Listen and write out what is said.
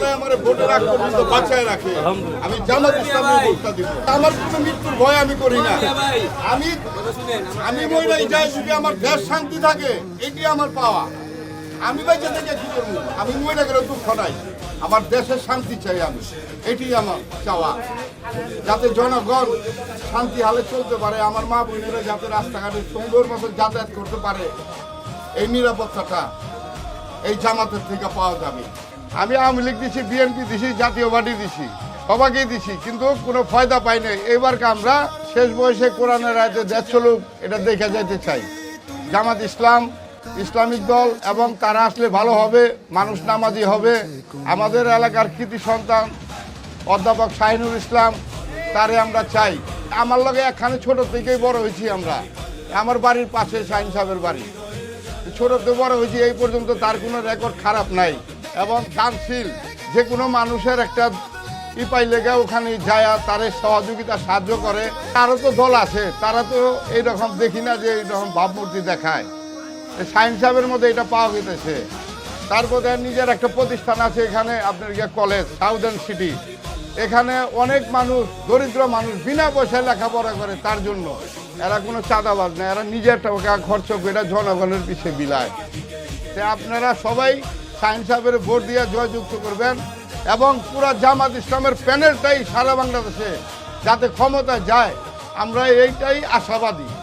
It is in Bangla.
আল্লাহ আমার ভোটের আগ পর্যন্ত বাঁচায় রাখে, আমি জামাত ইসলামের ভোটটা দিব। আমার কোনো মৃত্যুর ভয় আমি করি না। আমি মহিলাই যাই, যদি আমার দেশ শান্তি থাকে, এটি আমার পাওয়া। আমি বেঁচে থেকে কি করবো? আমি মহিলা করে দুঃখ নাই, আমার দেশের শান্তি চাই, আমি এটি আমার চাওয়া, যাতে জনগণ শান্তি হালে চলতে পারে, আমার মা বোনেরা যাতে রাস্তাঘাটে সুন্দর মতো যাতায়াত করতে পারে, এই নিরাপত্তাটা এই জামাতের থেকে পাওয়া যাবে। আমি আওয়ামী লীগ দিছি, বিএনপি দিছি, জাতীয় পার্টি দিছি, সবাইকেই দিছি, কিন্তু কোনো ফায়দা পাই নাই। এবারকে আমরা শেষ বয়সে কোরআনের আয়াতে দেশ চলুক, এটা দেখে যেতে চাই। জামাত ইসলাম ইসলামিক দল, এবং তারা আসলে ভালো হবে, মানুষ নামাজি হবে। আমাদের এলাকার কৃতি সন্তান অধ্যাপক শাহিনুর ইসলাম, তারে আমরা চাই। আমার লগে একখানে ছোট থেকেই বড় হয়েছি আমরা, আমার বাড়ির পাশে শাহিন সাহেবের বাড়ি, ছোটতে বড় হয়েছি, এই পর্যন্ত তার কোনো রেকর্ড খারাপ নাই, এবং দানশীল। যে কোনো মানুষের একটা পাই লেগে ওখানে যায়, তারে সহযোগিতা সাহায্য করে। তারও তো দল আছে, তারা তো এইরকম দেখি না যে এইরকম ভাবমূর্তি দেখায়। শাহিন সাহেবের মধ্যে এটা পাওয়া গেছে। তারপরে নিজের একটা প্রতিষ্ঠান আছে এখানে, আপনার কলেজ সাউদার্ন সিটি, এখানে অনেক মানুষ, দরিদ্র মানুষ বিনা পয়সায় লেখাপড়া করে। তার জন্য এরা কোনো চাঁদাবাজ না, এরা নিজের টাকা খরচ করে জনগণের পিছিয়ে বিলায়। আপনারা সবাই শাহিন সাহেবের ভোট দিয়ে জয়যুক্ত করবেন, এবং পুরা জামাত ইসলামের প্যানেলটাই সারা বাংলাদেশে যাতে ক্ষমতা যায়, আমরা এইটাই আশাবাদী।